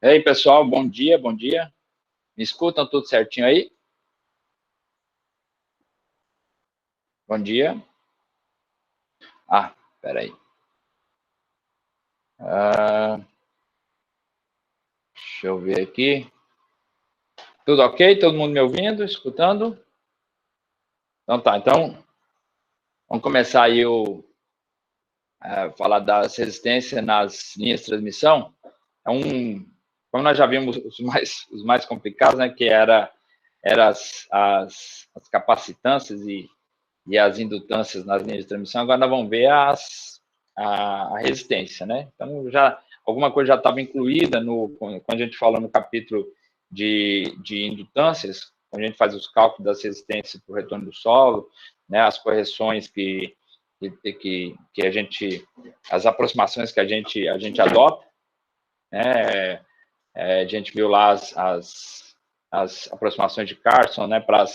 E aí, pessoal, bom dia, bom dia. Me escutam tudo certinho aí? Bom dia. Ah, peraí. Deixa eu ver aqui. Tudo ok? Todo mundo me ouvindo, escutando? Então tá, então vamos começar aí falar das resistências nas linhas de transmissão. Como nós já vimos os mais complicados, né, que era as capacitâncias e as indutâncias nas linhas de transmissão, agora nós vamos ver a resistência, né? Então, alguma coisa já estava incluída quando a gente fala no capítulo de indutâncias, quando a gente faz os cálculos das resistências para o retorno do solo, né, as correções que a gente, as aproximações que a gente adota, né? A gente viu lá as aproximações de Carson, né, para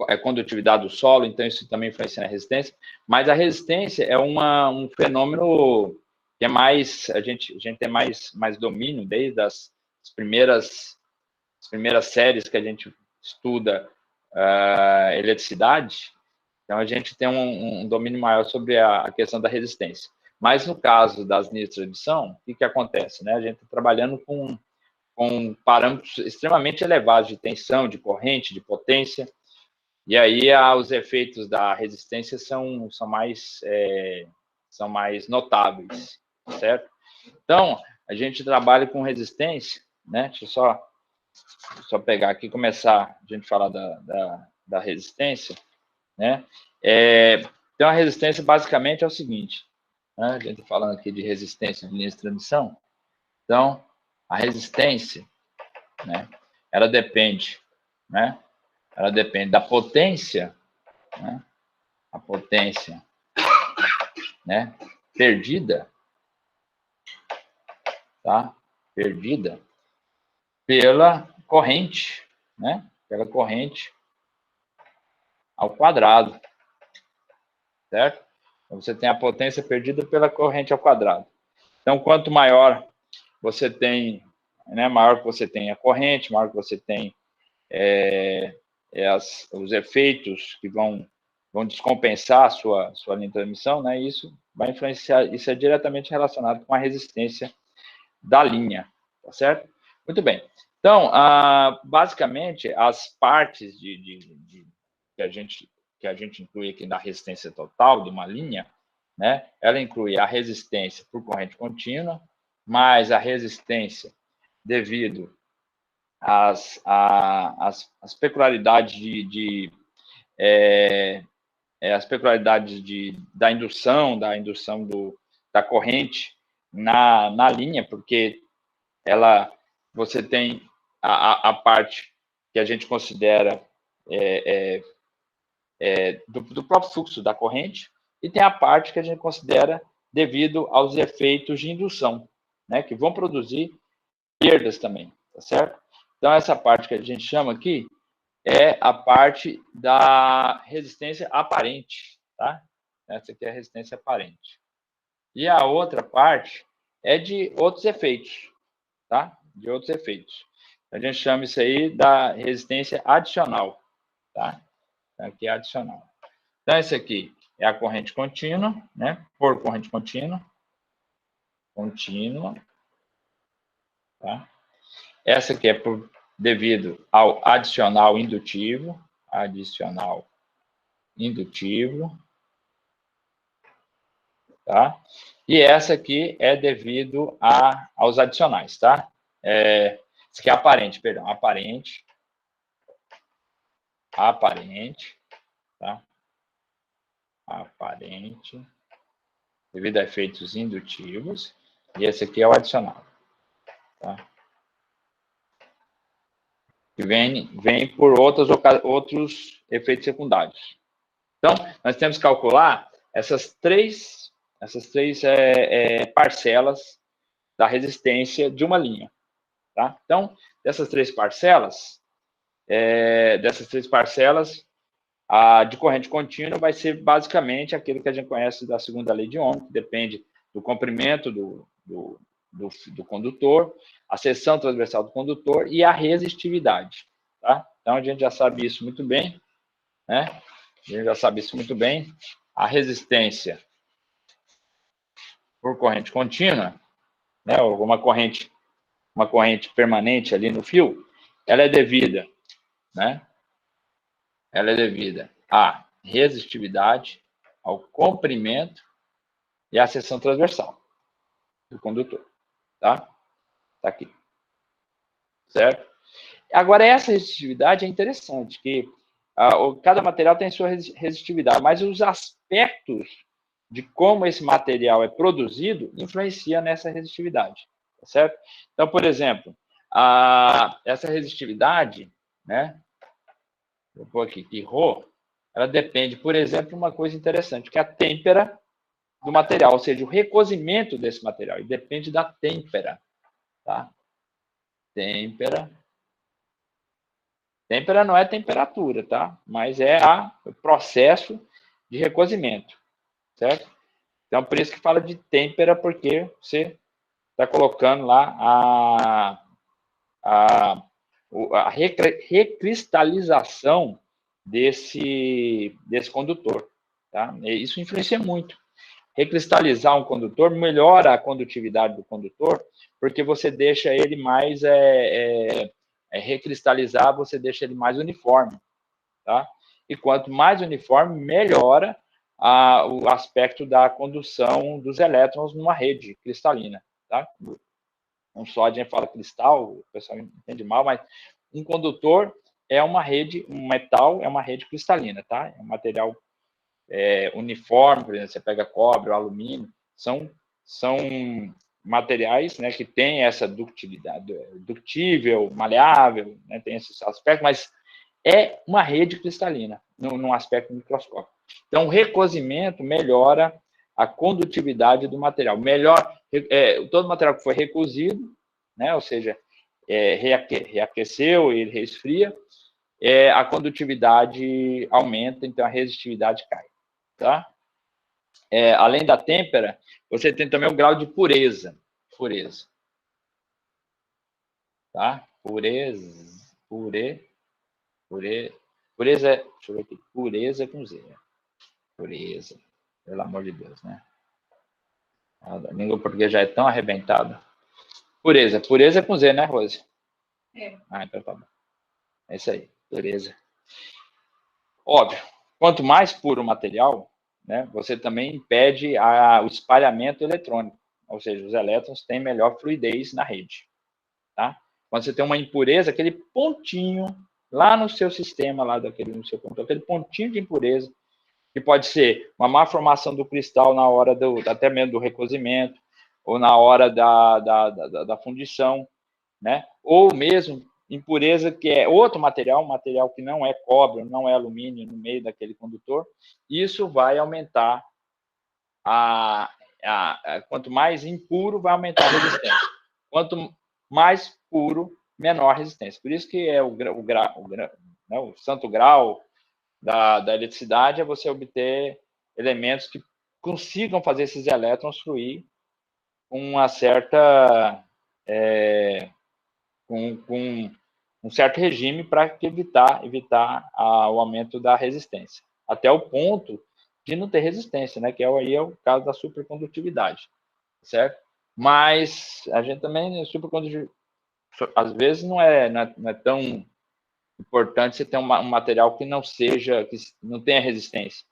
a condutividade do solo, então isso também influencia na resistência, mas a resistência é um fenômeno que é mais, a gente tem mais domínio desde as primeiras séries que a gente estuda eletricidade, então a gente tem um domínio maior sobre a questão da resistência. Mas no caso das linhas de transmissão, o que acontece, né? A gente está trabalhando com parâmetros extremamente elevados de tensão, de corrente, de potência, e aí os efeitos da resistência são mais notáveis, certo? Então, a gente trabalha com resistência, né? Deixa eu só pegar aqui e começar a gente falar da resistência, né? Então, a resistência basicamente é o seguinte, né? A gente está falando aqui de resistência de linhas de transmissão. Então, a resistência, né? Ela depende, né? Ela depende da potência, né? A potência, né? Perdida, tá? Perdida pela corrente, né? Pela corrente ao quadrado, certo? Então, você tem a potência perdida pela corrente ao quadrado. Então, quanto maior você tem, né? Maior que você tem a corrente, maior que você tem os efeitos que vão descompensar a sua linha de transmissão, né? Isso vai influenciar, isso é diretamente relacionado com a resistência da linha, tá certo? Muito bem. Então, basicamente, as partes que a gente inclui aqui na resistência total de uma linha, né? Ela inclui a resistência por corrente contínua, mais a resistência devido às peculiaridades as peculiaridades da indução da corrente na linha, porque você tem a parte que a gente considera do próprio fluxo da corrente, e tem a parte que a gente considera devido aos efeitos de indução, né, que vão produzir perdas também, tá certo? Então, essa parte que a gente chama aqui é a parte da resistência aparente, tá? Essa aqui é a resistência aparente. E a outra parte é de outros efeitos, tá? De outros efeitos. A gente chama isso aí da resistência adicional, tá? Aqui é adicional. Então, esse aqui é a corrente contínua, né? Por corrente contínua, tá? Essa aqui é devido ao adicional indutivo, tá? E essa aqui é devido aos adicionais, tá? Isso aqui é aparente, perdão, aparente, tá? Aparente, devido a efeitos indutivos, e esse aqui é o adicional. Tá? Que vem por outros efeitos secundários. Então, nós temos que calcular essas três parcelas da resistência de uma linha. Tá? Então, dessas três parcelas, a de corrente contínua vai ser basicamente aquilo que a gente conhece da segunda lei de Ohm, que depende do comprimento do condutor, a seção transversal do condutor e a resistividade. Tá? Então, a gente já sabe isso muito bem, né? A gente já sabe isso muito bem. A resistência por corrente contínua, né? Ou uma corrente permanente ali no fio, ela é devida, né? Ela é devida à resistividade, ao comprimento e à seção transversal do condutor, tá? Tá aqui. Certo? Agora, essa resistividade é interessante, que cada material tem sua resistividade, mas os aspectos de como esse material é produzido influencia nessa resistividade, tá certo? Então, por exemplo, essa resistividade, né? Vou pôr aqui que ρ, ela depende, por exemplo, de uma coisa interessante, que é a têmpera do material, ou seja, o recozimento desse material, e depende da têmpera, tá? Têmpera não é temperatura, tá? Mas é o processo de recozimento, certo? Então, por isso que fala de têmpera, porque você está colocando lá a recristalização desse condutor, tá? E isso influencia muito. Recristalizar um condutor melhora a condutividade do condutor, porque você deixa ele mais recristalizar, você deixa ele mais uniforme, tá? E quanto mais uniforme, melhora o aspecto da condução dos elétrons numa rede cristalina, tá? Não só a gente fala cristal, o pessoal entende mal, mas um condutor é uma rede, um metal é uma rede cristalina, tá? É um material uniforme, por exemplo, você pega cobre ou alumínio, são materiais, né, que têm essa ductilidade, ductível, maleável, né, tem esses aspectos, mas é uma rede cristalina, num aspecto microscópico. Então, o recozimento melhora a condutividade do material. Todo material que foi recozido, né, ou seja, reaqueceu, ele resfria, a condutividade aumenta, então a resistividade cai. Tá? Além da têmpera, você tem também o grau de pureza. Tá? Pureza, deixa eu ver aqui, pureza com Z. Pureza, pelo amor de Deus, né? A língua portuguesa já é tão arrebentada. Pureza com Z, né, Rose? Então tá bom. É isso aí, pureza. Óbvio, quanto mais puro o material, né, você também impede o espalhamento eletrônico, ou seja, os elétrons têm melhor fluidez na rede. Tá? Quando você tem uma impureza, aquele pontinho lá no seu sistema, no seu condutor, aquele pontinho de impureza, que pode ser uma má formação do cristal na hora até mesmo do recozimento, ou na hora da fundição, né? Ou mesmo impureza que é outro material, um material que não é cobre, não é alumínio no meio daquele condutor, isso vai aumentar quanto mais impuro, vai aumentar a resistência. Quanto mais puro, menor resistência. Por isso que é o santo grau da eletricidade é você obter elementos que consigam fazer esses elétrons fluir com uma certa com um certo regime para evitar o aumento da resistência, até o ponto de não ter resistência, né? Que aí é o caso da supercondutividade, certo? Mas a gente também supercondutividade, às vezes não é tão importante você ter um material que não tenha resistência,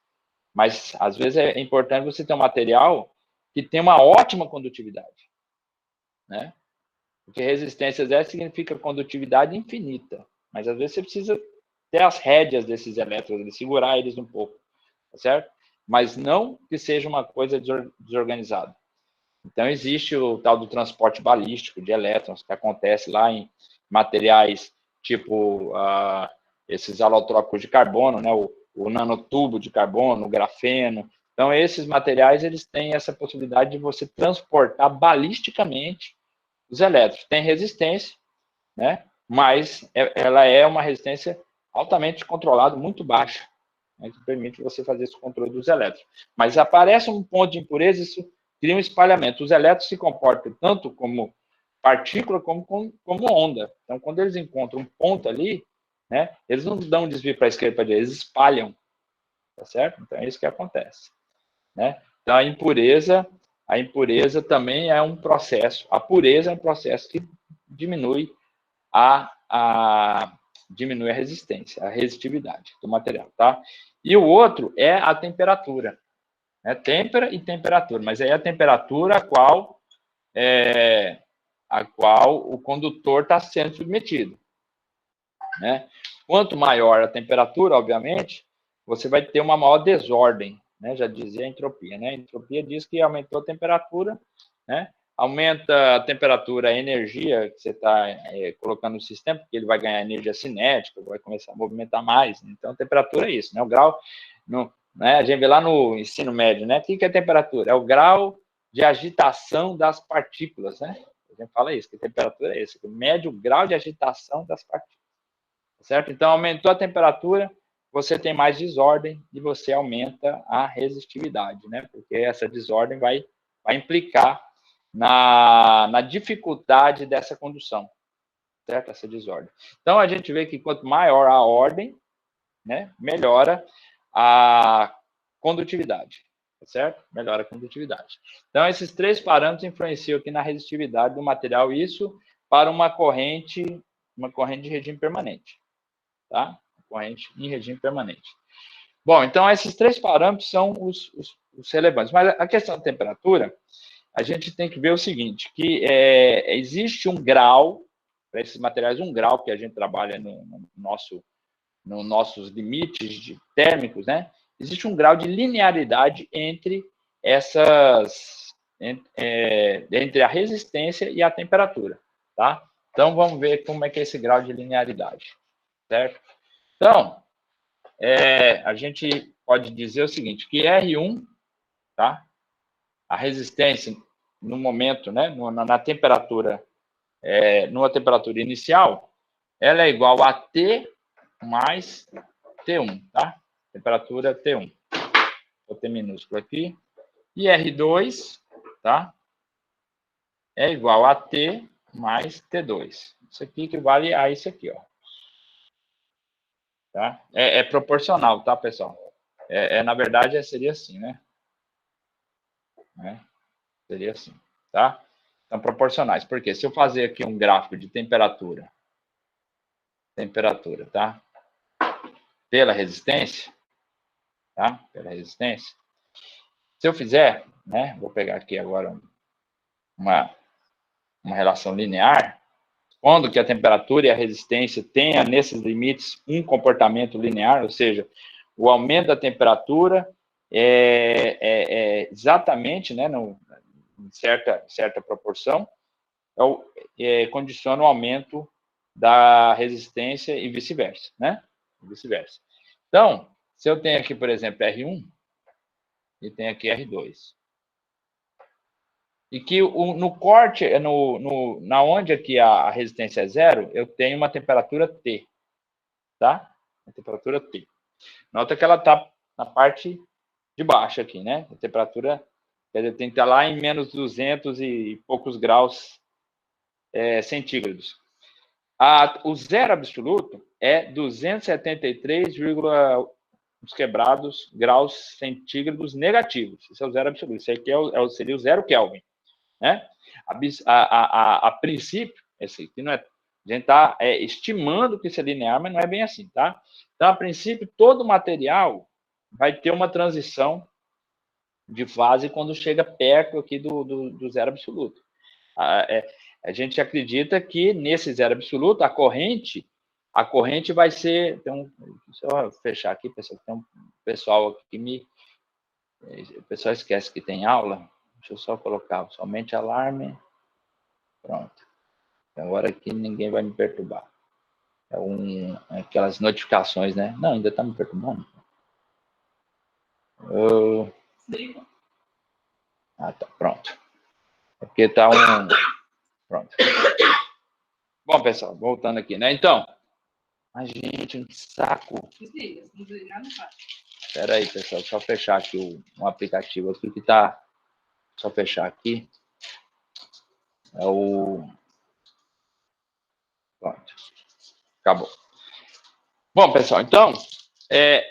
mas às vezes é importante você ter um material que tenha uma ótima condutividade, né? Porque resistência zero significa condutividade infinita. Mas às vezes você precisa ter as rédeas desses elétrons, segurar eles um pouco, tá certo? mas não que seja uma coisa desorganizada. Então, existe o tal do transporte balístico de elétrons, que acontece lá em materiais tipo esses alotrópicos de carbono, né? O nanotubo de carbono, o grafeno. Então, esses materiais, eles têm essa possibilidade de você transportar balisticamente os elétrons. Tem resistência, né? Mas ela é uma resistência altamente controlada, muito baixa, né? Que permite você fazer esse controle dos elétrons. Mas aparece um ponto de impureza, isso cria um espalhamento. Os elétrons se comportam tanto como partícula como onda. Então, quando eles encontram um ponto ali, né, eles não dão um desvio para a esquerda e para a direita, eles espalham, tá certo? Então, é isso que acontece, né? Então, a impureza também é um processo. A pureza é um processo que diminui diminui a resistência, a resistividade do material, tá? E o outro é a temperatura, né? Têmpera e temperatura, mas aí a temperatura a qual o condutor está sendo submetido, né? Quanto maior a temperatura, obviamente, você vai ter uma maior desordem, né? Já dizia a entropia, né? A entropia diz que aumentou a temperatura, né? Aumenta a temperatura, a energia que você está colocando no sistema, porque ele vai ganhar energia cinética, vai começar a movimentar mais. Então, a temperatura é isso, né? O grau, né? A gente vê lá no ensino médio, né? O que é temperatura? É o grau de agitação das partículas, né? A gente fala isso, que a temperatura é isso, que mede o grau de agitação das partículas, certo? Então, aumentou a temperatura, você tem mais desordem e você aumenta a resistividade, né? Porque essa desordem vai implicar na dificuldade dessa condução, certo? Essa desordem. Então, a gente vê que quanto maior a ordem, né, melhora a condutividade, certo? Melhora a condutividade. Então, esses três parâmetros influenciam aqui na resistividade do material, isso para uma corrente de regime permanente, tá? Corrente em regime permanente. Bom, então, esses três parâmetros são os relevantes. Mas a questão da temperatura, a gente tem que ver o seguinte, que existe um grau, para esses materiais, um grau que a gente trabalha nos nossos limites térmicos, né? Existe um grau de linearidade entre entre a resistência e a temperatura, tá? Então, vamos ver como é que é esse grau de linearidade, certo? Então, a gente pode dizer o seguinte, que R1, tá? A resistência no momento, né, na temperatura, numa temperatura inicial, ela é igual a T mais T1, tá? Temperatura T1. Vou ter minúsculo aqui. E R2, tá? É igual a T mais T2. Isso aqui equivale a isso aqui, ó. Tá? É proporcional, tá, pessoal? Na verdade, seria assim, né? Seria assim, tá? São proporcionais. Porque se eu fazer aqui um gráfico de temperatura, tá? Pela resistência, tá? Pela resistência. Se eu fizer, né? Vou pegar aqui agora uma relação linear, quando que a temperatura e a resistência tenham nesses limites um comportamento linear, ou seja, o aumento da temperatura exatamente, né, em certa proporção, condiciona o aumento da resistência e vice-versa, né? Vice-versa. Então, se eu tenho aqui, por exemplo, R1 e tenho aqui R2, e que no corte, na onde aqui a resistência é zero, eu tenho uma temperatura T, tá? A temperatura T. Nota que ela está na parte de baixo aqui, né? A temperatura, quer dizer, tem que estar lá em menos 200 e poucos graus centígrados. O zero absoluto é 273, os quebrados graus centígrados negativos. Esse é o zero absoluto. Isso aqui seria o zero Kelvin, né? A princípio, esse aqui não é, a gente está estimando que isso é linear, mas não é bem assim, tá? Então, a princípio, todo material vai ter uma transição de fase quando chega perto aqui do zero absoluto. A gente acredita que nesse zero absoluto, a corrente vai ser... Deixa eu fechar aqui, pessoal. Tem um pessoal aqui que O pessoal esquece que tem aula. Deixa eu só colocar somente alarme. Pronto. Agora aqui ninguém vai me perturbar. Aquelas notificações, né? Não, ainda está me perturbando. Tá, pronto. Porque tá Pronto. Bom, pessoal, voltando aqui, né? Então, a gente, um saco. Espera aí, pessoal, só fechar aqui um aplicativo aqui que tá. Só fechar aqui. Pronto. Acabou. Bom, pessoal, então,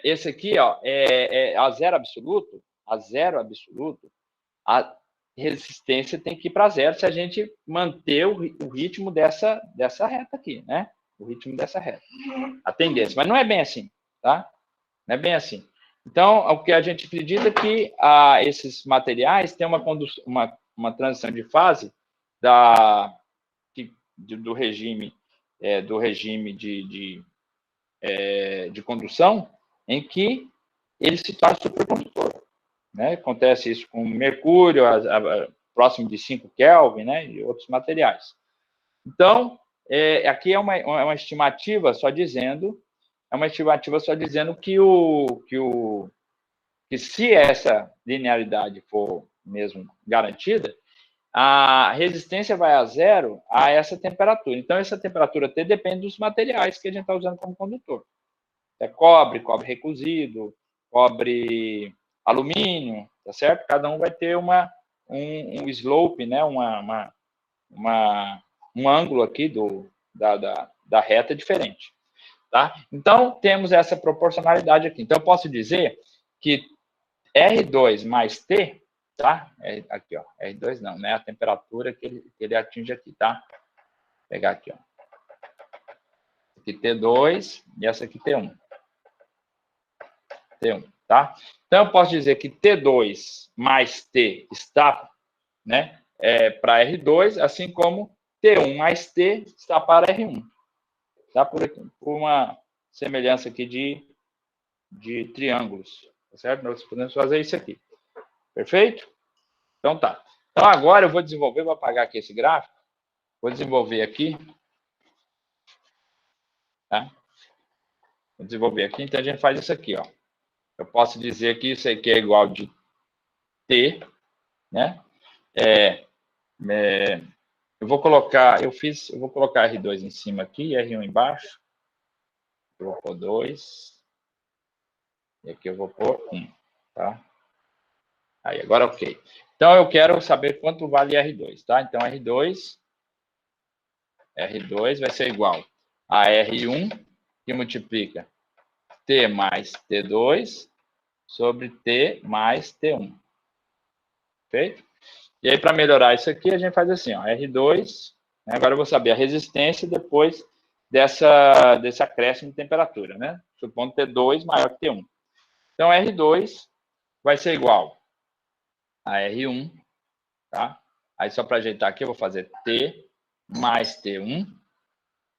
esse aqui, ó, a zero absoluto. A resistência tem que ir para zero se a gente manter o ritmo dessa reta aqui, né? O ritmo dessa reta. A tendência. Mas não é bem assim, tá? Não é bem assim. Então, o que a gente acredita é que esses materiais têm uma transição de fase do regime de condução em que ele se torna supercondutor. Né? Acontece isso com mercúrio, próximo de 5 Kelvin, né? E outros materiais. Então, aqui é uma estimativa só dizendo que se essa linearidade for mesmo garantida, a resistência vai a zero a essa temperatura. Então, essa temperatura T depende dos materiais que a gente está usando como condutor. É cobre recozido, cobre alumínio, tá certo? Cada um vai ter um slope, né? Um ângulo aqui da reta diferente. Tá? Então, temos essa proporcionalidade aqui. Então, eu posso dizer que R2 mais T, tá? Aqui, ó, R2 não, né? A temperatura que ele atinge aqui, tá? Vou pegar aqui, ó. Aqui T2 e essa aqui T1. T1, tá? Então, eu posso dizer que T2 mais T está, né, para R2, assim como T1 mais T está para R1. Tá? Por uma semelhança aqui de triângulos, tá certo? Nós podemos fazer isso aqui. Perfeito? Então, tá. Então, agora eu vou desenvolver, vou apagar aqui esse gráfico, vou desenvolver aqui, tá? Vou desenvolver aqui, então a gente faz isso aqui, ó. Eu posso dizer que isso aqui é igual de T, né? Eu vou colocar R2 em cima aqui, R1 embaixo. Eu vou pôr 2. E aqui eu vou pôr 1, tá? Aí, agora ok. Então, eu quero saber quanto vale R2, tá? Então, R2 vai ser igual a R1, que multiplica T mais T2 sobre T mais T1. Perfeito? E aí, para melhorar isso aqui, a gente faz assim, ó, R2, né? Agora eu vou saber a resistência depois desse acréscimo de temperatura, né? Supondo T2 maior que T1. Então, R2 vai ser igual a R1, tá? Aí, só para ajeitar aqui, eu vou fazer T mais T1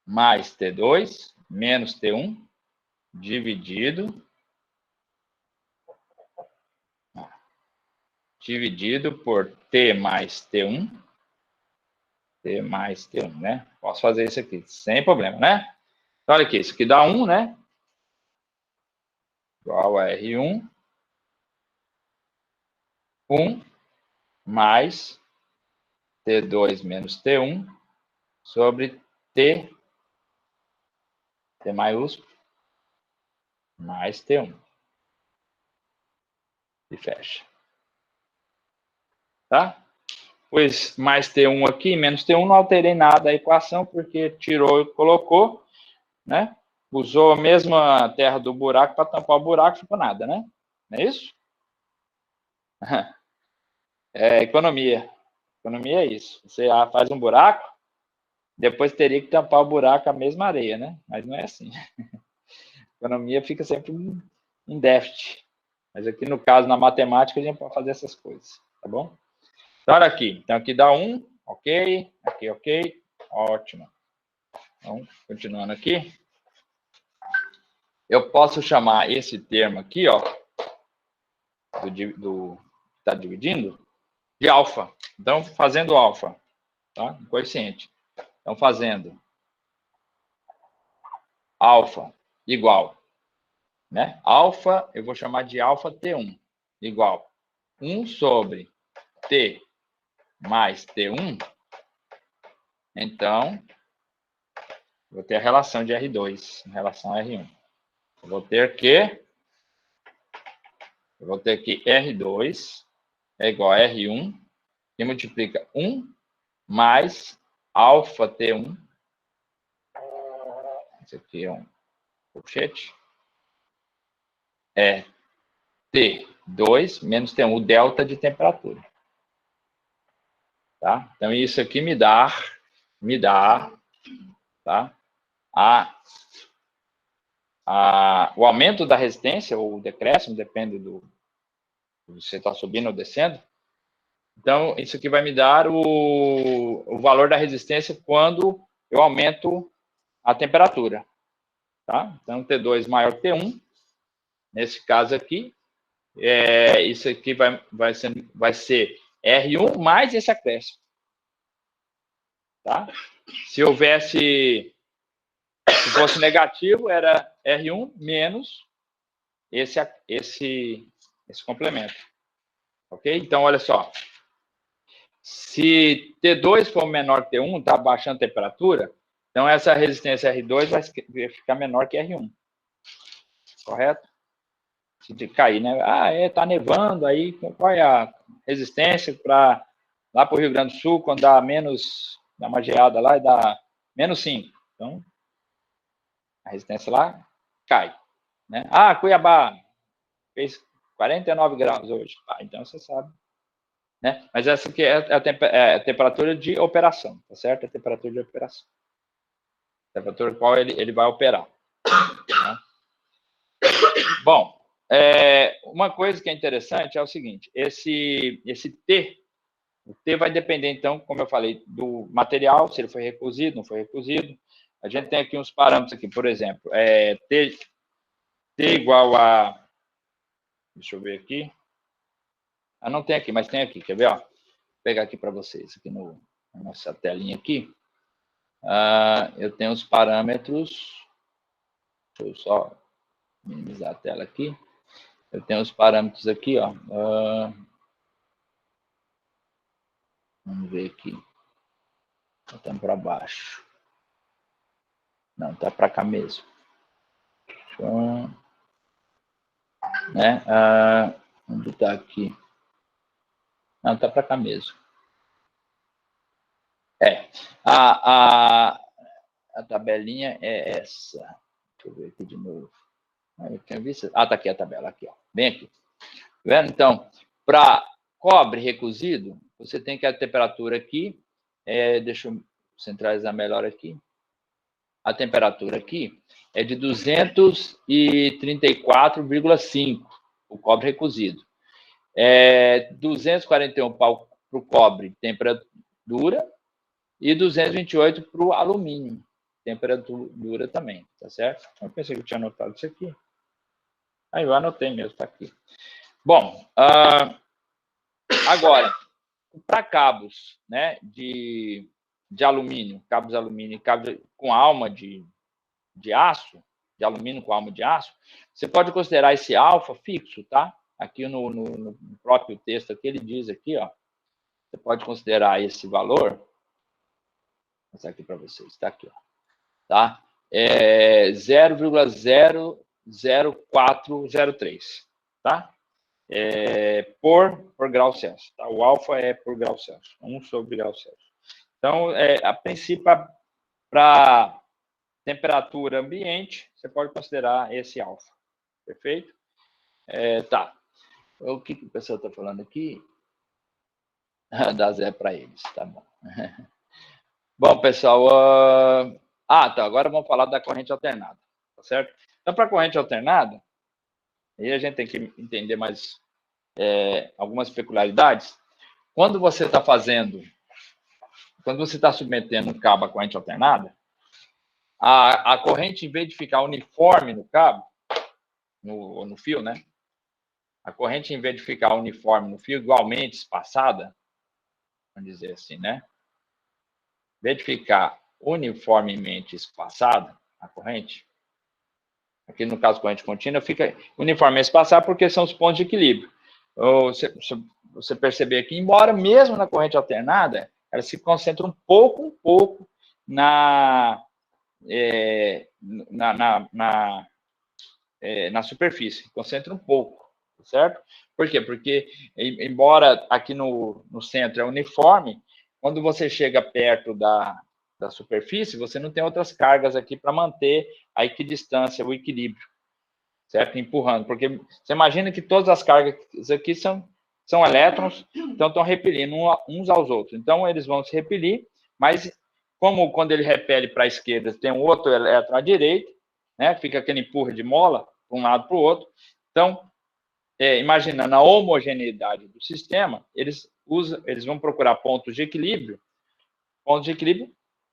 mais T2 menos T1 dividido por T mais T1, né? Posso fazer isso aqui sem problema, né? Então, olha aqui, isso aqui dá 1, né? Igual a R1, 1 mais T2 menos T1 sobre T maiúsculo, mais T1. E fecha. Tá? Pois mais T1 aqui, menos T1, não alterei nada a equação, porque tirou e colocou, né? Usou a mesma terra do buraco para tampar o buraco, ficou nada, né? Não é isso? É economia. Economia é isso. Você faz um buraco, depois teria que tampar o buraco a mesma areia, né? Mas não é assim. A economia fica sempre em déficit. Mas aqui, no caso, na matemática, a gente pode fazer essas coisas, tá bom? Então, olha aqui. Então, aqui dá 1, ok. Aqui, ok. Ótimo. Então, continuando aqui. Eu posso chamar esse termo aqui, ó, está dividindo, de alfa. Então, fazendo alfa, tá? Um coeficiente. Então, fazendo alfa igual, né? Alfa, eu vou chamar de alfa T1, igual 1 sobre T mais T1. Então, vou ter a relação de R2 em relação a R1. Eu vou ter que R2 é igual a R1, que multiplica 1 mais alfa T1. Esse aqui é um colchete. É T2 menos T1, o delta de temperatura. Tá? Então, isso aqui me dá tá? O aumento da resistência, ou o decréscimo, depende do se você está subindo ou descendo. Então, isso aqui vai me dar o valor da resistência quando eu aumento a temperatura. Tá? Então, T2 maior que T1. Nesse caso aqui, isso aqui vai ser R1 mais esse acréscimo. Tá? Se fosse negativo, era R1 menos esse complemento. Ok? Então, olha só. Se T2 for menor que T1, está baixando a temperatura, então essa resistência R2 vai ficar menor que R1. Correto? Se cair, né? Tá nevando aí, qual é a resistência para lá para o Rio Grande do Sul, quando dá uma geada lá e dá menos 5. Então, a resistência lá cai. Né? Cuiabá fez 49 graus hoje. Então, você sabe. Né? Mas essa aqui é a temperatura de operação, tá certo? A temperatura de operação. A temperatura qual ele vai operar. Né? Bom, uma coisa que é interessante é o seguinte, esse T, o T vai depender, então, como eu falei, do material, se ele foi recusido, não foi recusido. A gente tem aqui uns parâmetros aqui, por exemplo, T igual a... Deixa eu ver aqui. Não tem aqui, mas tem aqui, quer ver? Ó? Vou pegar aqui para vocês, aqui na nossa telinha aqui. Eu tenho os parâmetros... Deixa eu só minimizar a tela aqui. Eu tenho os parâmetros aqui, ó. Vamos ver aqui. Está para baixo. Não, está para cá mesmo. Né? Onde está aqui? Não, está para cá mesmo. A tabelinha é essa. Deixa eu ver aqui de novo. Eu tinha visto. Está aqui a tabela, aqui, ó. Bem aqui. Tá vendo? Então, para cobre recusido, você tem que a temperatura aqui, deixa eu centralizar melhor aqui. A temperatura aqui é de 234,5, o cobre recusido. 241 para o cobre, temperatura, e 228 para o alumínio, temperatura também, tá certo? Eu pensei que eu tinha anotado isso aqui. Eu anotei mesmo, tá aqui. Bom, agora, para cabos, né, de alumínio, cabos de alumínio, cabos com alma de aço, de alumínio com alma de aço, você pode considerar esse alfa fixo, tá? Aqui no próprio texto aqui, ele diz aqui, ó, você pode considerar esse valor, vou mostrar aqui para vocês, tá aqui, ó, tá? 0,00403, tá? Por grau Celsius, tá? O alfa é por grau Celsius, 1 sobre grau Celsius. Então, a princípio, para temperatura ambiente, você pode considerar esse alfa. Perfeito? Tá. O que o pessoal está falando aqui? Dá zero para eles, tá bom. Bom, pessoal, tá, agora vamos falar da corrente alternada, tá certo? Então, para a corrente alternada, aí a gente tem que entender mais algumas peculiaridades. Quando você está submetendo um cabo à corrente alternada, a corrente, em vez de ficar uniforme no cabo, no fio, né? a corrente, em vez de ficar uniforme no fio, igualmente espaçada, vamos dizer assim, né? Em vez de ficar uniformemente espaçada, a corrente, aqui no caso corrente contínua, fica uniformemente espaçada porque são os pontos de equilíbrio. Você perceber que, embora mesmo na corrente alternada, ela se concentra um pouco na superfície, concentra um pouco, certo? Por quê? Porque, embora aqui no centro é uniforme, quando você chega perto da superfície, você não tem outras cargas aqui para manter a equidistância, o equilíbrio, certo? Empurrando, porque você imagina que todas as cargas aqui são elétrons, então estão repelindo uns aos outros. Então, eles vão se repelir, mas como quando ele repele para a esquerda, tem um outro elétron à direita, né? Fica aquele empurra de mola para um lado para o outro. Então, imaginando a homogeneidade do sistema, eles vão procurar pontos de equilíbrio,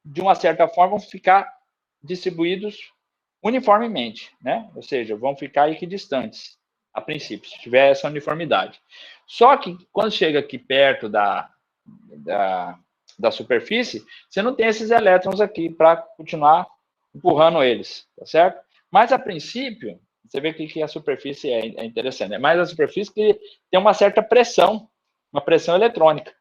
de uma certa forma, vão ficar distribuídos uniformemente, né? Ou seja, vão ficar equidistantes, a princípio, se tiver essa uniformidade. Só que, quando chega aqui perto da superfície, você não tem esses elétrons aqui para continuar empurrando eles, tá certo? Mas, a princípio, você vê que a superfície é interessante, né? Mas a superfície tem uma certa pressão, uma pressão eletrônica,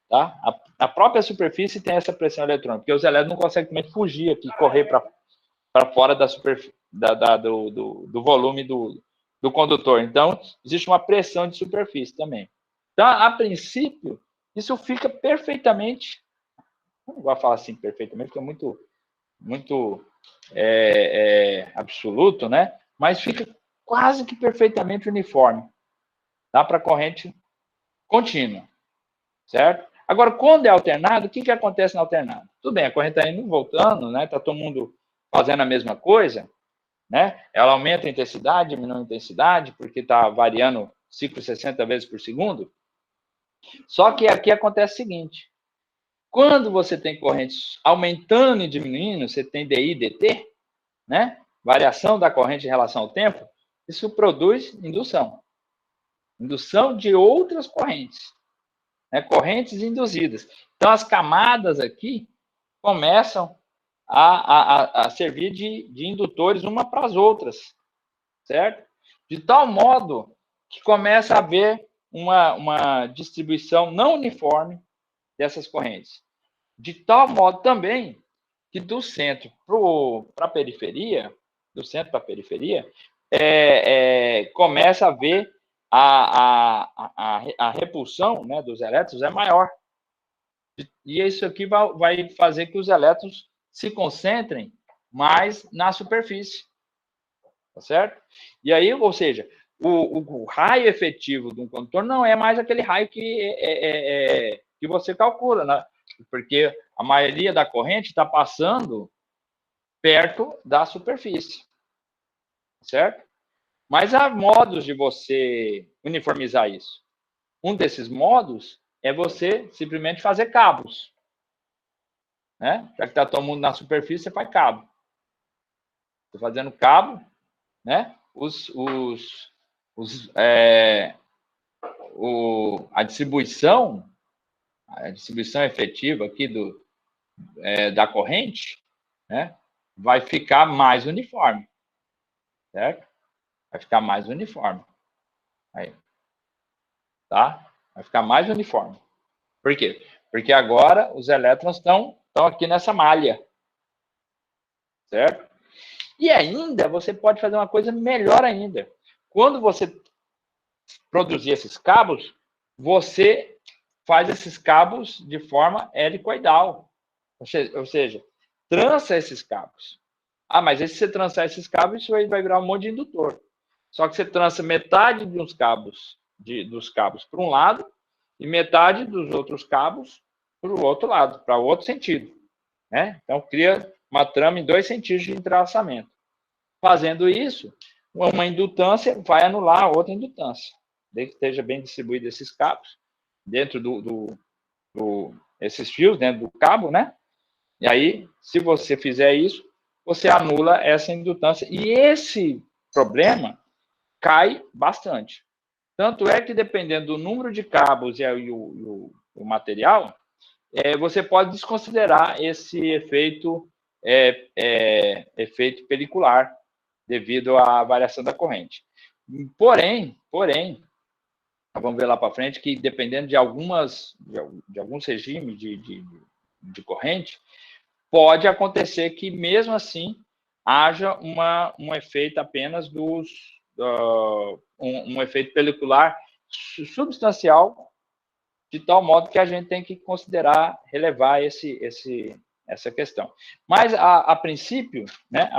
tá? A própria superfície tem essa pressão eletrônica, porque os elétrons não conseguem também fugir aqui, correr para fora da superfície, do volume do condutor. Então, existe uma pressão de superfície também. Então, a princípio, isso fica perfeitamente, não vou falar assim perfeitamente, porque é muito absoluto, né? Mas fica quase que perfeitamente uniforme, tá? Para a corrente contínua, certo? Agora, quando é alternado, o que acontece na alternada? Tudo bem, a corrente está indo e voltando, né? Está todo mundo fazendo a mesma coisa, né? Ela aumenta a intensidade, diminui a intensidade, porque está variando ciclo 60 vezes por segundo. Só que aqui acontece o seguinte: quando você tem correntes aumentando e diminuindo, você tem DI, DT, né? Variação da corrente em relação ao tempo, isso produz indução. Indução de outras correntes, né? Correntes induzidas. Então, as camadas aqui começam a servir de indutores uma para as outras, certo? De tal modo que começa a haver uma distribuição não uniforme dessas correntes. De tal modo também que do centro para a periferia, começa a haver a repulsão, né, dos elétrons é maior. E isso aqui vai fazer que os elétrons se concentrem mais na superfície. Tá certo? E aí, ou seja, o raio efetivo de um condutor não é mais aquele raio que você calcula, né? Porque a maioria da corrente está passando perto da superfície, certo? Mas há modos de você uniformizar isso. Um desses modos é você simplesmente fazer cabos, né? Já que está todo mundo na superfície, você faz cabo. Estou fazendo cabo, né? A distribuição efetiva aqui da corrente, né, vai ficar mais uniforme, certo? Vai ficar mais uniforme. Aí, tá? Vai ficar mais uniforme. Por quê? Porque agora os elétrons estão aqui nessa malha, certo? E ainda você pode fazer uma coisa melhor ainda. Quando você produzir esses cabos, você faz esses cabos de forma helicoidal. Ou seja, trança esses cabos. Ah, mas se você trançar esses cabos, isso aí vai virar um monte de indutor. Só que você trança metade dos cabos para um lado e metade dos outros cabos para o outro lado, para o outro sentido, né? Então, cria uma trama em 2 centímetros de entrelaçamento. Fazendo isso, uma indutância vai anular a outra indutância, desde que esteja bem distribuído esses cabos dentro esses fios dentro do cabo, né? E aí, se você fizer isso, você anula essa indutância. E esse problema cai bastante. Tanto é que, dependendo do número de cabos e o material, você pode desconsiderar esse efeito, efeito pelicular, devido à variação da corrente. Porém, vamos ver lá para frente, que dependendo de alguns regimes de corrente, pode acontecer que, mesmo assim, haja um efeito apenas um efeito pelicular substancial, de tal modo que a gente tem que considerar, relevar essa questão. Mas, a princípio, né,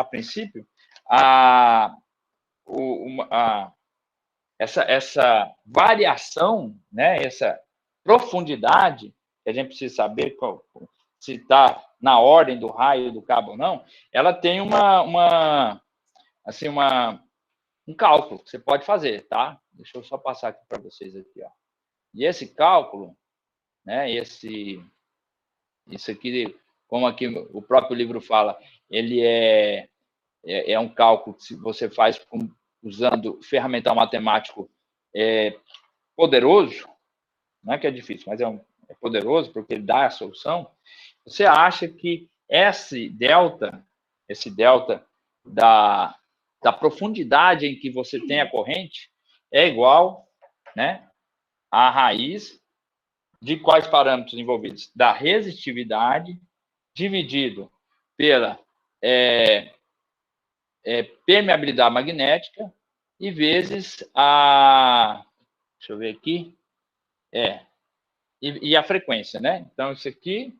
essa variação, né, essa profundidade, que a gente precisa saber se está na ordem do raio do cabo ou não, ela tem um cálculo que você pode fazer, tá? Deixa eu só passar aqui para vocês aqui, ó. E esse cálculo, né, isso aqui, como aqui o próprio livro fala, ele é um cálculo que você faz usando ferramental matemático poderoso, não é que é difícil, mas é poderoso, porque ele dá a solução. Você acha que esse delta da profundidade em que você tem a corrente é igual, né, à raiz de quais parâmetros envolvidos? Da resistividade dividido pela permeabilidade magnética e vezes deixa eu ver aqui, e a frequência, né? Então, isso aqui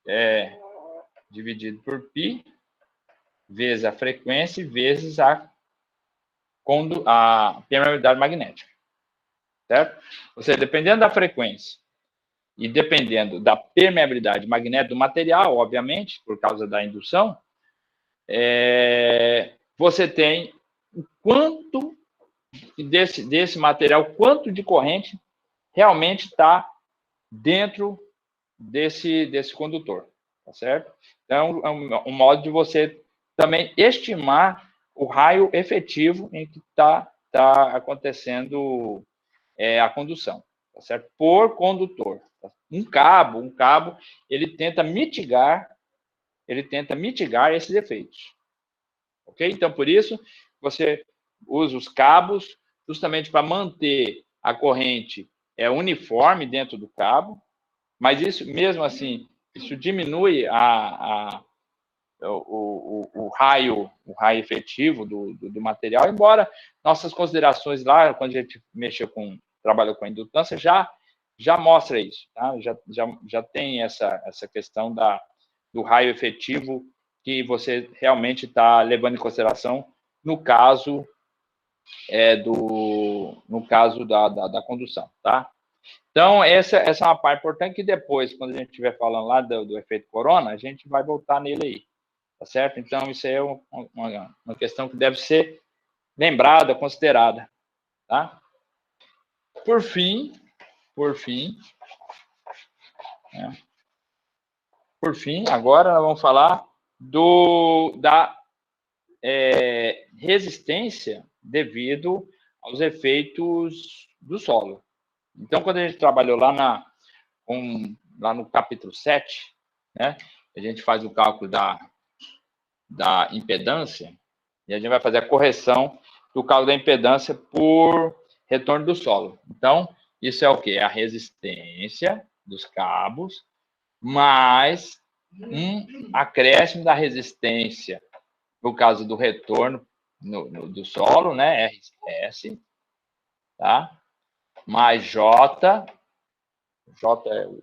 é dividido por π, vezes a frequência, vezes a permeabilidade magnética, certo? Ou seja, dependendo da frequência e dependendo da permeabilidade magnética do material, obviamente, por causa da indução, você tem o quanto desse material, quanto de corrente realmente está dentro desse condutor, tá certo? Então, é um modo de você também estimar o raio efetivo em que está acontecendo a condução, tá certo? Por condutor. Um cabo, ele tenta mitigar esses efeitos, ok? Então, por isso, você usa os cabos justamente para manter a corrente uniforme dentro do cabo, mas isso, mesmo assim, isso diminui o raio efetivo do material, embora nossas considerações lá, quando a gente trabalha com a indutância, já mostra isso, tá? Já tem essa questão do raio efetivo que você realmente está levando em consideração no caso da condução, tá? Então, essa é uma parte importante que depois, quando a gente estiver falando lá do efeito corona, a gente vai voltar nele aí, tá certo? Então, isso aí é uma questão que deve ser lembrada, considerada, tá? Por fim, agora nós vamos falar da resistência devido aos efeitos do solo. Então, quando a gente trabalhou lá no capítulo 7, né, a gente faz o cálculo da impedância e a gente vai fazer a correção do cálculo da impedância por retorno do solo. Então, isso é o quê? É a resistência dos cabos mais um acréscimo da resistência no caso do retorno do solo, né, RS, tá? Mais J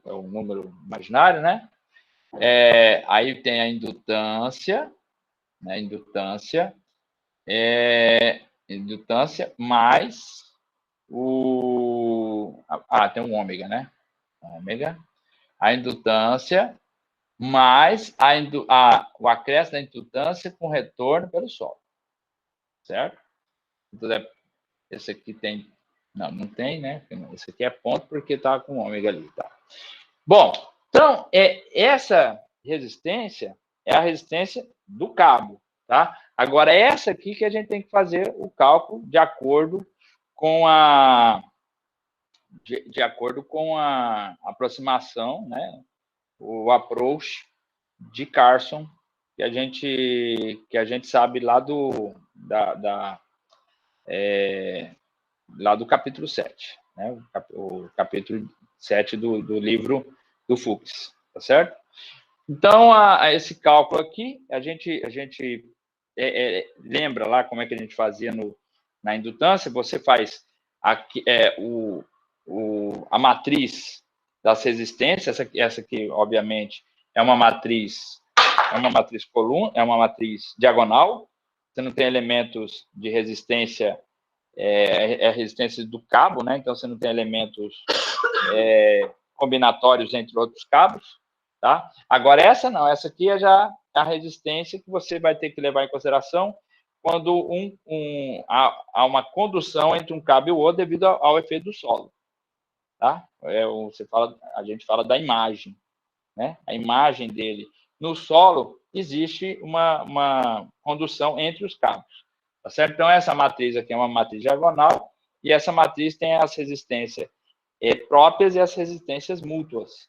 é o número imaginário, né? Aí tem a indutância, né? Indutância mais tem um ômega, né? Ômega. A indutância mais o acréscimo da indutância com retorno pelo solo, certo? Então, esse aqui tem... Não tem, né? Esse aqui é ponto porque está com ômega ali, tá? Bom, então, essa resistência é a resistência do cabo, tá? Agora, essa aqui que a gente tem que fazer o cálculo de acordo com a de acordo com a aproximação, né, o approach de Carson, que a gente sabe lá lá do capítulo 7, né, o capítulo 7 do livro do Fuchs, tá certo? Então, esse cálculo aqui, a gente lembra lá como é que a gente fazia na indutância, você faz aqui, a matriz das resistências, essa aqui, obviamente, é uma matriz coluna, é uma matriz diagonal, você não tem elementos de resistência, a resistência do cabo, né? Então você não tem elementos combinatórios entre outros cabos, tá? Agora essa não, essa aqui é já a resistência que você vai ter que levar em consideração quando há uma condução entre um cabo e o outro devido ao efeito do solo, tá? A gente fala da imagem, né? A imagem dele no solo, existe uma condução entre os cabos, tá certo? Então essa matriz aqui é uma matriz diagonal e essa matriz tem as resistências próprias e as resistências mútuas.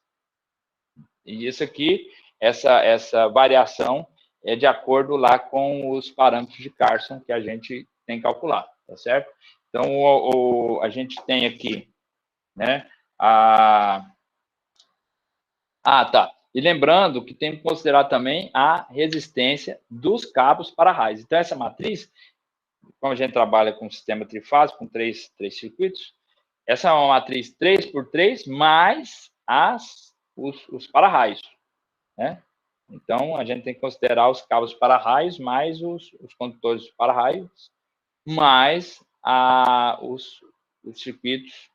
E isso aqui, essa variação é de acordo lá com os parâmetros de Carson que a gente tem calculado, tá certo? Então, a gente tem aqui, né, tá. E lembrando que tem que considerar também a resistência dos cabos para raiz. Então, essa matriz, como a gente trabalha com sistema trifásico, com três circuitos, essa é uma matriz 3x3 mais os para-raios, né? Então, a gente tem que considerar os cabos para-raios mais os condutores para-raios, mais os circuitos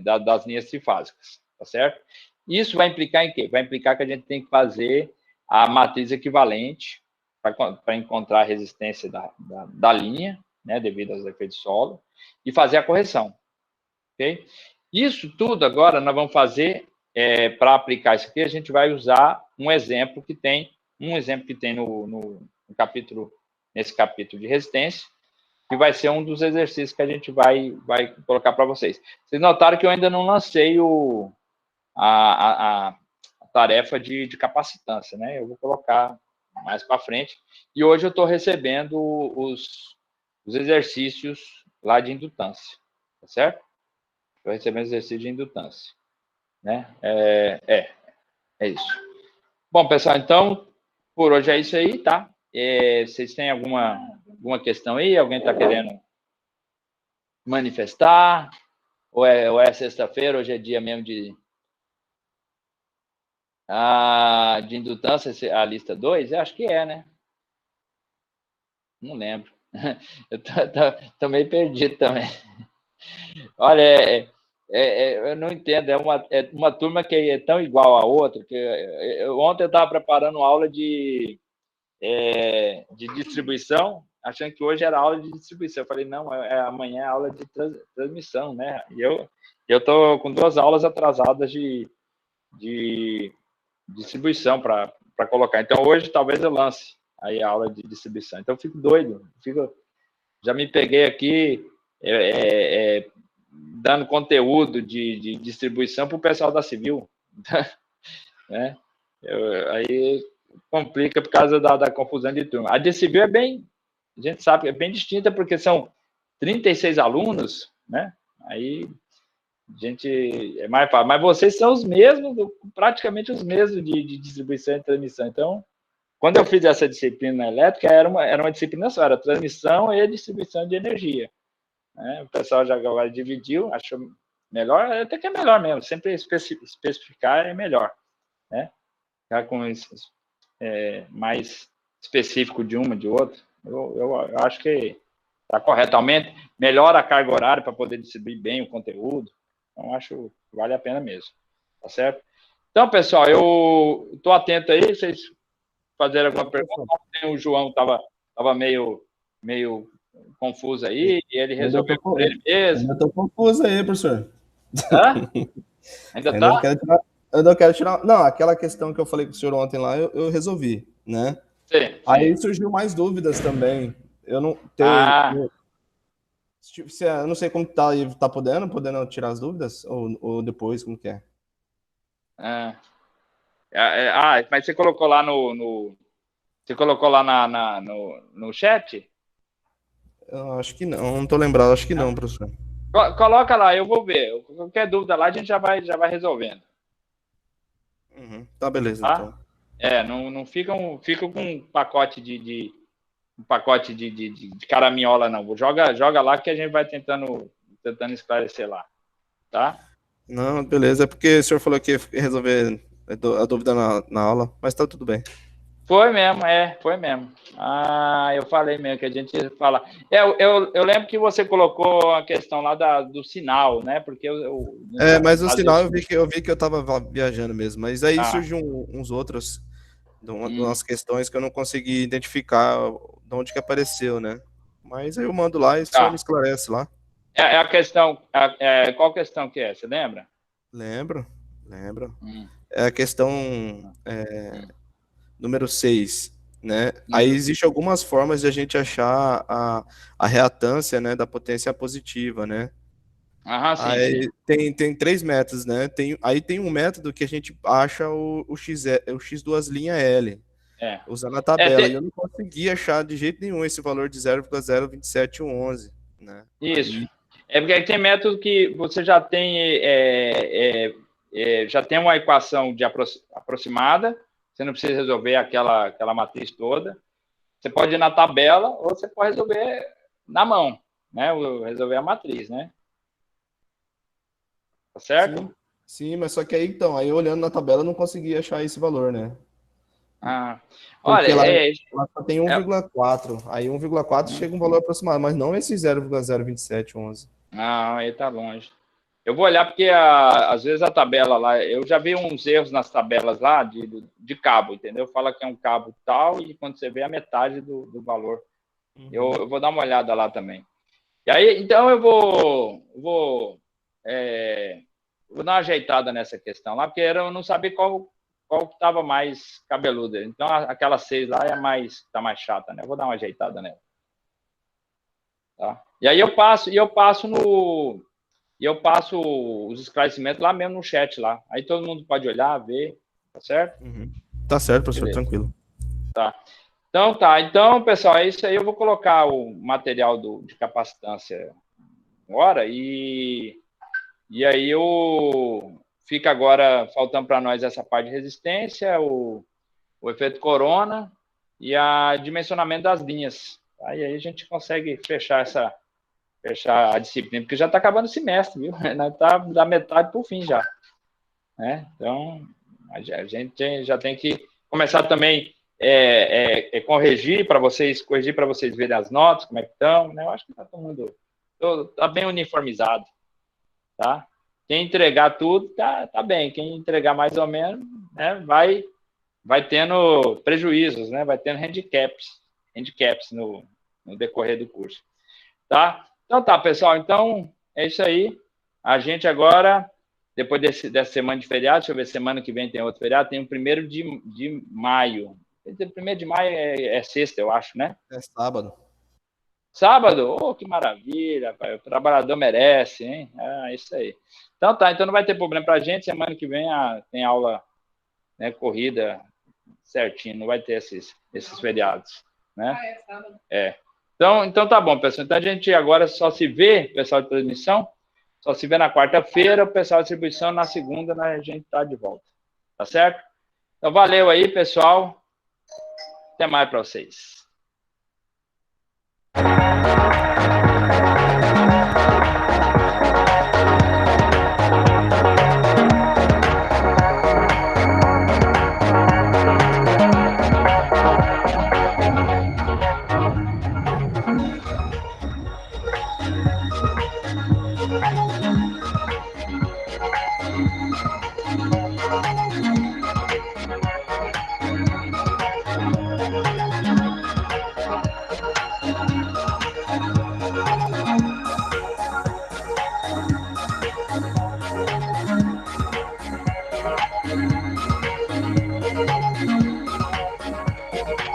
das linhas trifásicas, tá certo? Isso vai implicar em quê? Vai implicar que a gente tem que fazer a matriz equivalente para encontrar a resistência da linha, né, devido aos efeitos solo, e fazer a correção, ok? Isso tudo agora nós vamos fazer, para aplicar isso aqui, a gente vai usar um exemplo que tem nesse capítulo de resistência, que vai ser um dos exercícios que a gente vai colocar para vocês. Vocês notaram que eu ainda não lancei a tarefa de capacitância, né? Eu vou colocar mais para frente. E hoje eu estou recebendo os exercícios lá de indutância, tá certo? Estou recebendo exercício de indutância, né? É isso. Bom, pessoal, então, por hoje é isso aí, tá? Vocês têm alguma questão aí? Alguém está querendo manifestar? Ou é sexta-feira? Hoje é dia mesmo de indutância, a lista 2? Eu acho que é, né? Não lembro. Eu tô meio perdido também. Olha, eu não entendo. É uma turma que é tão igual a outra. Ontem eu estava preparando aula de distribuição, achando que hoje era aula de distribuição. Eu falei, não, amanhã é aula de transmissão, né? E eu estou com 2 aulas atrasadas de distribuição para colocar. Então, hoje, talvez eu lance aí a aula de distribuição. Então, eu fico doido. Já me peguei aqui dando conteúdo de distribuição para o pessoal da Civil. Né? Aí complica por causa da confusão de turma. A de Civil a gente sabe, é bem distinta, porque são 36 alunos, né? Aí a gente é mais fácil. Mas vocês são os mesmos, praticamente os mesmos de distribuição e transmissão. Então, quando eu fiz essa disciplina elétrica, era uma disciplina só, era transmissão e distribuição de energia. Né? O pessoal já agora dividiu, achou melhor, até que é melhor mesmo, sempre especificar é melhor. Né? Já com mais específico de uma, de outra, eu acho que está correto. Melhora a carga horária para poder distribuir bem o conteúdo. Então, acho que vale a pena mesmo. Tá certo? Então, pessoal, eu estou atento aí, vocês fazerem alguma pergunta. O João estava meio confuso aí, e ele resolveu por ele mesmo. Ainda estou confuso aí, professor. Hã? Ainda está? Eu não quero tirar... Não, aquela questão que eu falei com o senhor ontem lá, eu resolvi, né? Sim. Aí surgiu mais dúvidas também. Eu não tenho... Eu não sei como tá aí, tá podendo tirar as dúvidas? Ou depois, como que é? Mas você colocou lá você colocou lá no chat? Eu acho que não tô lembrado, acho que não, professor. Coloca lá, eu vou ver. Qualquer dúvida lá, a gente já vai resolvendo. Uhum. Tá, beleza, Tá? então. Não fica com um pacote de caraminhola, não. Joga lá que a gente vai tentando esclarecer lá. Tá? Não, beleza, é porque o senhor falou que ia resolver a dúvida na aula, mas tá tudo bem. Foi mesmo. Eu falei mesmo que a gente ia falar. Eu lembro que você colocou a questão lá do sinal, né? Porque Mas o sinal eu vi que eu tava viajando mesmo, mas aí surgiu uns outros, umas questões que eu não consegui identificar de onde que apareceu, né? Mas aí eu mando lá e o senhor me esclarece lá. A questão, qual questão que é? Você lembra? Lembro. É a questão número 6, né? Aí existe algumas formas de a gente achar a reatância, né, da potência positiva, né? Sim. Tem 3 métodos, né? Aí tem um método que a gente acha o X duas linha L, usando a tabela. E eu não consegui achar de jeito nenhum esse valor de 0,02711, né? Isso. Porque tem método que você já tem uma equação aproximada, você não precisa resolver aquela matriz toda. Você pode ir na tabela ou você pode resolver na mão, né? Resolver a matriz, né? Tá certo? Sim, mas só que aí aí olhando na tabela eu não consegui achar esse valor, né? Olha, lá só tem 1,4. Aí 1,4 chega um valor aproximado, mas não esse 0,02711. Não, aí tá longe. Eu vou olhar porque às vezes a tabela lá, eu já vi uns erros nas tabelas lá de cabo, entendeu? Fala que é um cabo tal e quando você vê a metade do valor. Eu vou dar uma olhada lá também. E aí, então eu vou dar uma ajeitada nessa questão lá, porque eu não sabia qual estava mais cabeluda. Então aquela 6 lá tá mais chata, né? Eu vou dar uma ajeitada nela. Tá? E aí eu passo os esclarecimentos lá mesmo no chat lá. Aí todo mundo pode olhar, ver, tá certo? Tá certo, professor, tranquilo. Tá. Então, pessoal, é isso aí. Eu vou colocar o material de capacitância agora e aí fica agora faltando para nós essa parte de resistência, o efeito corona e a dimensionamento das linhas. Aí a gente consegue fechar a disciplina, porque já está acabando o semestre, viu? Está da metade para o fim já. Né? Então, a gente já tem que começar também corrigir para vocês verem as notas, como é que estão. Né? Eu acho que está todo mundo tá bem uniformizado. Tá? Quem entregar tudo, tá bem. Quem entregar mais ou menos, né, vai tendo prejuízos, né? Vai tendo handicaps no decorrer do curso. Tá? Então tá, pessoal. Então, é isso aí. A gente agora, depois dessa semana de feriado, deixa eu ver, semana que vem tem outro feriado, tem o 1º de maio. O 1º de maio é sexta, eu acho, né? É sábado. Sábado? Oh, que maravilha, pai. O trabalhador merece, hein? Isso aí. Então tá, então não vai ter problema pra gente. Semana que vem tem aula, né, corrida certinho, não vai ter esses feriados, né? É sábado. Então tá bom, pessoal. Então a gente agora só se vê, pessoal de transmissão, só se vê na quarta-feira, o pessoal de distribuição na segunda, né, a gente tá de volta. Tá certo? Então valeu aí, pessoal. Até mais para vocês.